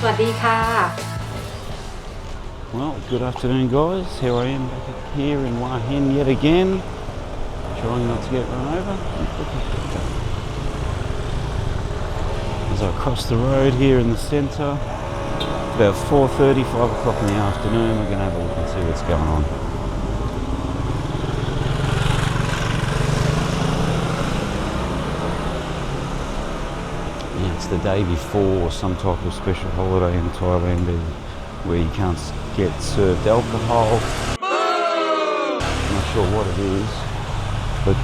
สวัสดีค่ะ Well, good afternoon guys. Here I am back here in Hua Hin yet again. Trying not to get run over. As I cross the road here in the centre, about 4:30, 5 o'clock in the afternoon, we're going to have a look and see what's going on. It's the day before some type of special holiday in Thailand where you can't get served alcohol. I'm not sure what it is, but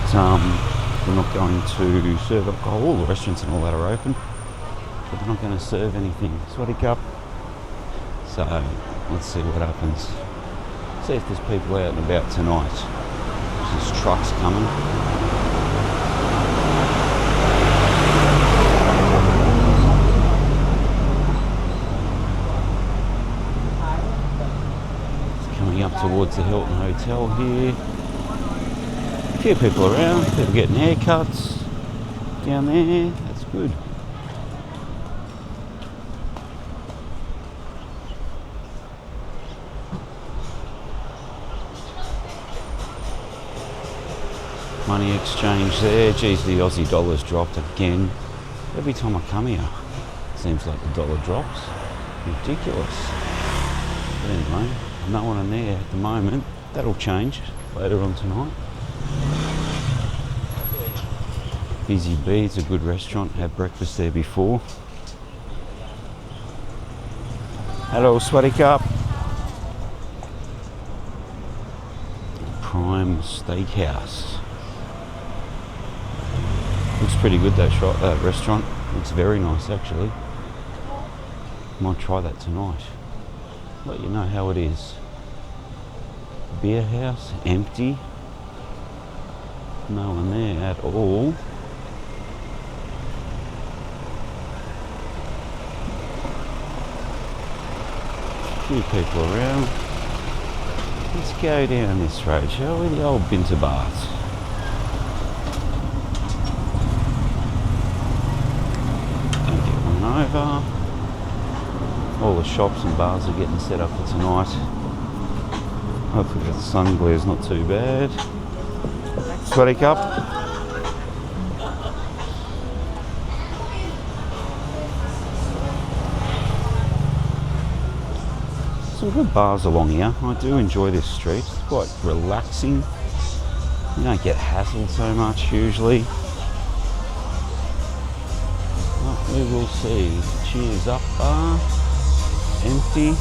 we're not going to serve alcohol. All the restaurants and all that are open, but they're not going to serve anything. Sweaty cup. So let's see what happens. See if there's people out and about tonight. There's trucks coming. Up towards the Hilton Hotel here. A few people around, people getting haircuts down there, that's good. Money exchange there. Geez, the Aussie dollar's dropped again. Every time I come here, it seems like the dollar drops. Ridiculous. But anyway, no one in there at the moment. That'll change later on tonight. Busy Bee, it's a good restaurant. Had breakfast there before. Hello, Sweaty Cup. Prime Steakhouse. Looks pretty good, that restaurant. Looks very nice actually. Might try that tonight. Let you know how it is. Beer house, empty. No one there at all. A few people around. Let's go down this road, shall we? The old Bintabaht. Don't get run over. All the shops and bars are getting set up for tonight. Hopefully the sun glare's not too bad. Sweaty cup. Some good bars along here. I do enjoy this street. It's quite relaxing. You don't get hassled so much usually. Well, we will see. Cheers up bar. Empty.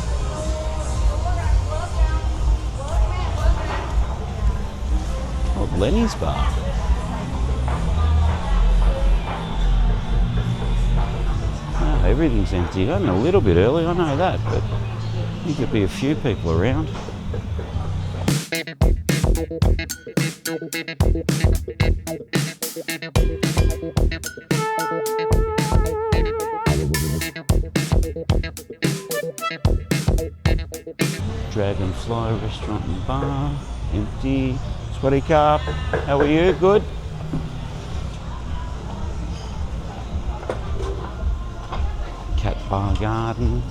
Oh, Lenny's bar. Oh, everything's empty. I'm a little bit early, I know that, but I think there'll be a few people around. Dragonfly restaurant and bar, empty. Sweaty cup, how are you? Good? Cat bar garden,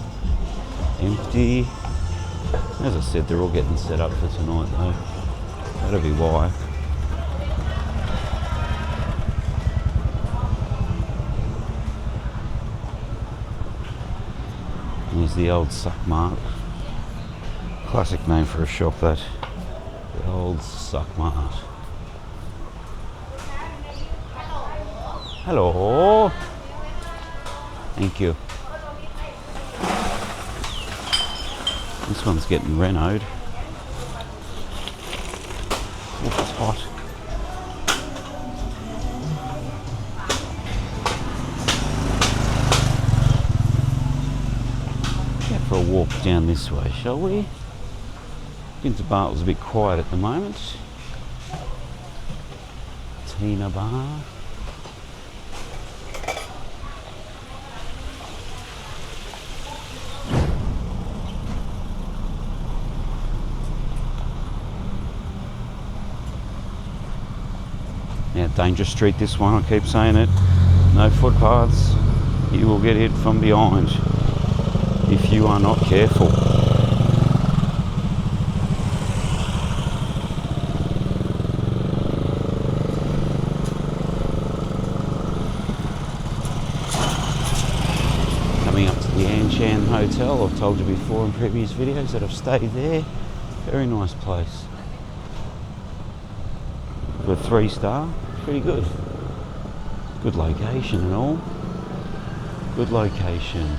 empty. As I said, they're all getting set up for tonight though. That'll be why. Here's the old Sukhumvit. Classic name for a shop, that. The old Sukhumvit. Hello. Thank you. This one's getting renoed. Oh, it's hot. Go for a walk down this way, shall we? Bintabaht was a bit quiet at the moment. Tina bar. Now, dangerous street this one, I keep saying it. No footpaths, you will get hit from behind. if you are not careful. Coming up to the Anshan Hotel. I've told you before in previous videos that I've stayed there. Very nice place. For a 3-star, pretty good. Good location and all. Good location.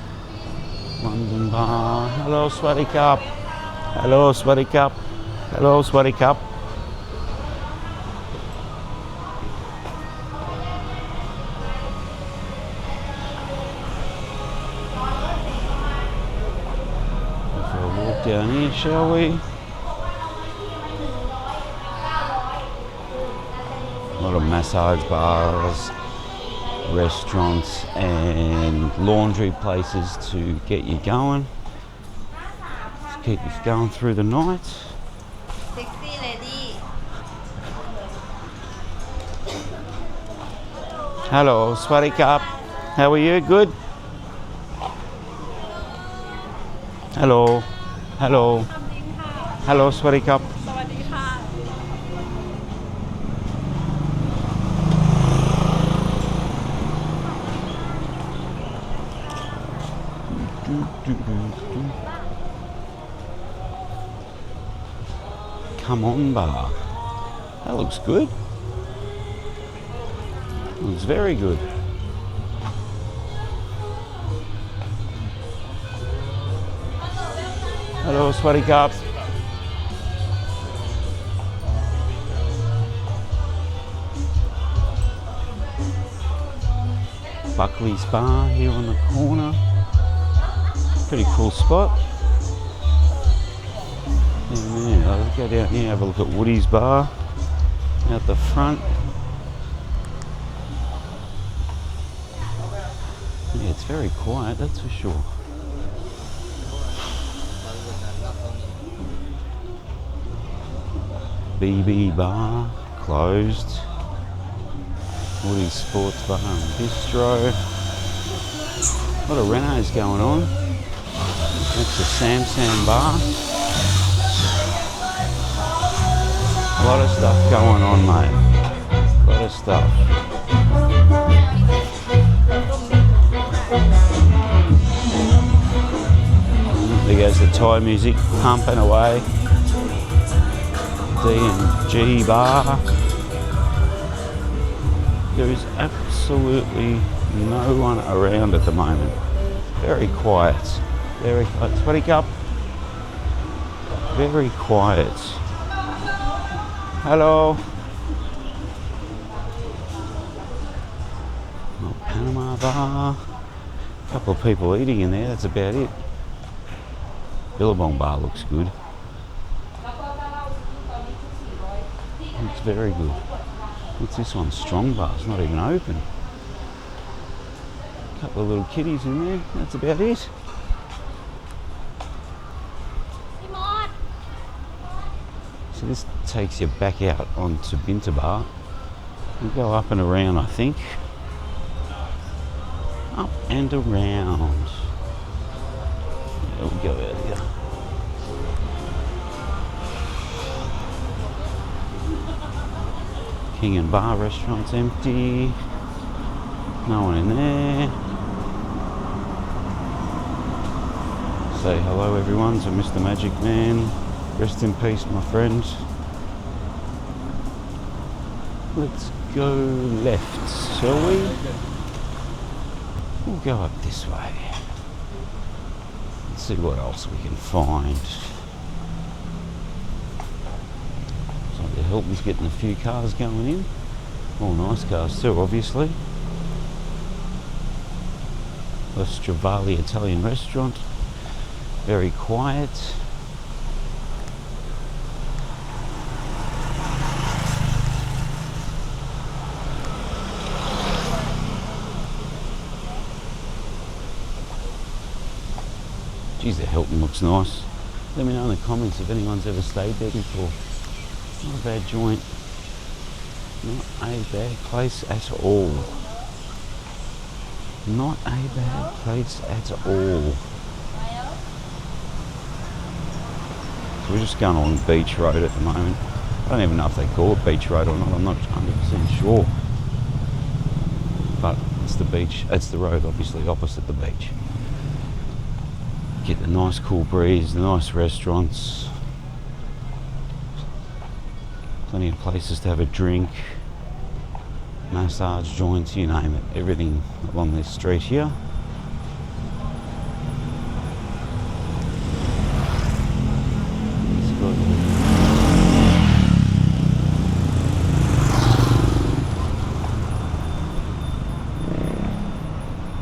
London Bar. Hello, Swaddy Cup. Hello, Swaddy Cup. Hello, Swaddy Cup. For a walk down here, shall we? A lot of massage bars, restaurants and laundry places to get you going. Just keep us going through the night. Sexy lady. Hello, Swaddy Cup. How are you? Good? Hello. Hello. Hello, Swaddy Cup. Come on bar. That looks good. Looks very good. Hello, Swaddy Cup. Buckley's Bar here on the corner. Pretty cool spot. And let's go down here, have a look at Woody's Bar out the front. Yeah, it's very quiet, that's for sure. BB Bar, closed. Woody's Sports Bar and Bistro. A lot of renos going on. That's the Samsam Bar. A lot of stuff going on, mate. A lot of stuff. There goes the Thai music pumping away. D&G Bar. There is absolutely no one around at the moment. Very quiet. Very quiet. Swaddy Cup. Very quiet. Hello. Oh, Panama Bar. A couple of people eating in there, that's about it. Billabong Bar looks good. Looks very good. What's this one? Strong Bar. It's not even open. A couple of little kiddies in there. That's about it. So this takes you back out onto Bintabaht. You go up and around, I think. Up and around. There we go out here. King and Bar restaurant's empty. No one in there. Say hello everyone to Mr. Magic Man. Rest in peace, my friend. Let's go left, shall we? We'll go up this way. Let's see what else we can find. So the Hilton's getting a few cars going in. All nice cars too, obviously. The Stravali Italian restaurant. Very quiet. Geez, the Hilton looks nice. Let me know in the comments if anyone's ever stayed there before. Not a bad joint. Not a bad place at all. Not a bad place at all. So we're just going along Beach Road at the moment. I don't even know if they call it Beach Road or not, I'm not 100% sure. But it's the beach, it's the road obviously opposite the beach. Get the nice cool breeze, the nice restaurants. Plenty of places to have a drink. Massage joints, you name it. Everything along this street here.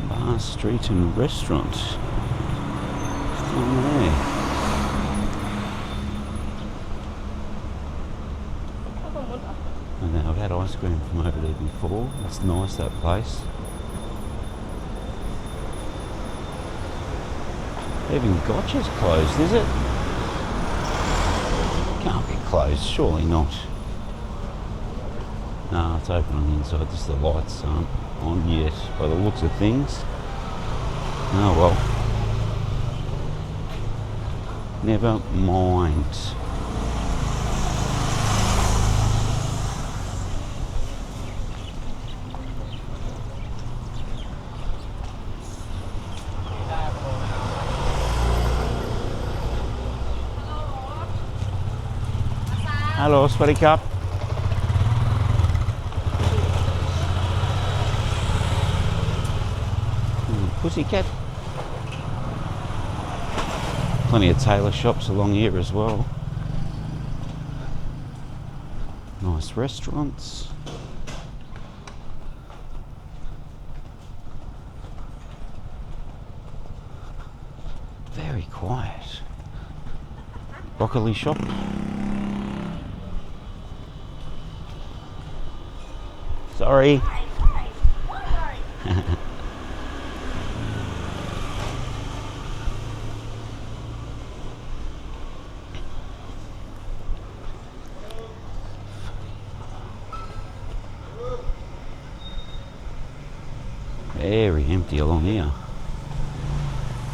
Bar, street and restaurant. Down there. And now I've had ice cream from over there before. It's nice, that place. Even Gotcha's closed, is it? Can't be closed, surely not. No, it's open on the inside, just the lights aren't on yet by the looks of things. Oh well. Never mind. Hello, Swaddy Cup. Pussycat. Plenty of tailor shops along here as well. Nice restaurants. Very quiet. Broccoli shop. Sorry. Very empty along here.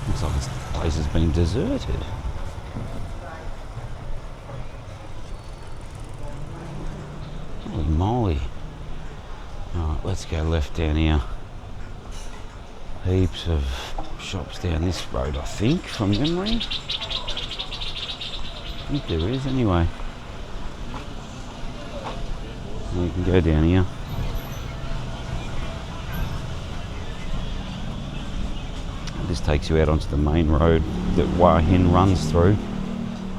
Looks like this place has been deserted. Holy moly. Alright, let's go left down here. Heaps of shops down this road, I think, from memory. I think there is anyway. You can go down here. This takes you out onto the main road that Hua Hin runs through,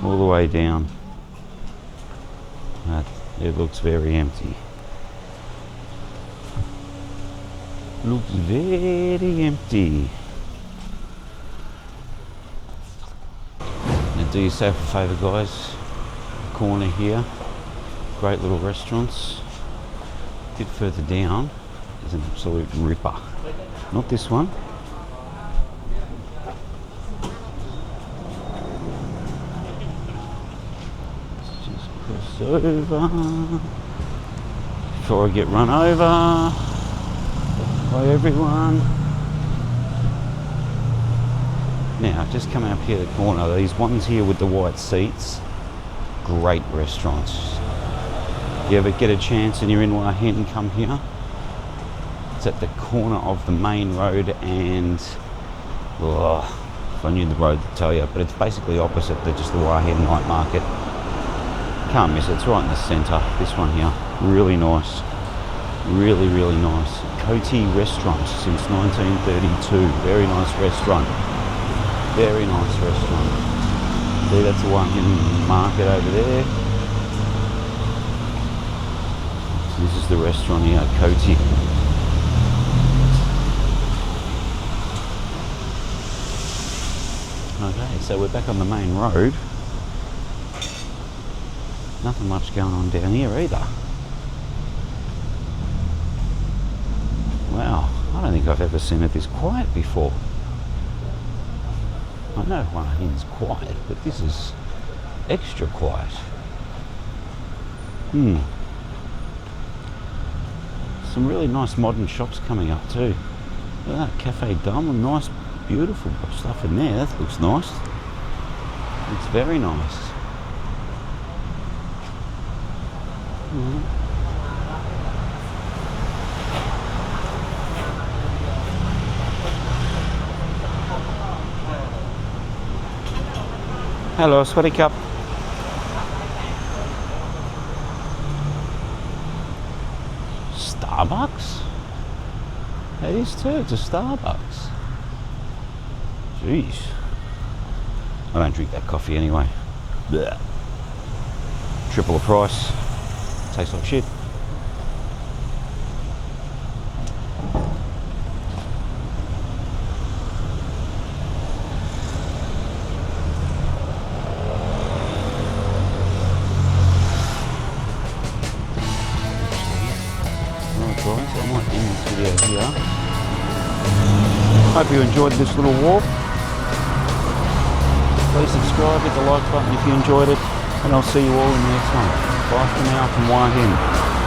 all the way down. It looks very empty. Looks very empty. Now do yourself a favour, guys. Corner here, great little restaurants. A bit further down is an absolute ripper. Not this one. Just cross over before I get run over by everyone. Now, just come up here the corner, these ones here with the white seats, great restaurants. If you ever get a chance and you're in Hua Hin, come here. It's at the corner of the main road and, if I knew the road to tell you, but it's basically opposite just the Hua Hin night market. Can't miss it, it's right in the centre, this one here. Really nice. Really, really nice. Coty Restaurant since 1932. Very nice restaurant. Very nice restaurant. See, that's the Hua Hin market over there. This is the restaurant here, Coty. Okay, so we're back on the main road. Nothing much going on down here either. Wow, I don't think I've ever seen it this quiet before. I know Hua Hin's quiet, but this is extra quiet. Some really nice modern shops coming up too. Look at that Cafe Dome, nice, beautiful stuff in there. That looks nice. It's very nice. Hello, Sweaty Cup. Starbucks? It is too, it's a Starbucks. Jeez. I don't drink that coffee anyway. Blech. Triple the price. Tastes like shit. Guys, I might end this video here. Hope you enjoyed this little walk. Please subscribe, hit the like button if you enjoyed it, and I'll see you all in the next one. Bye for now from Hua Hin.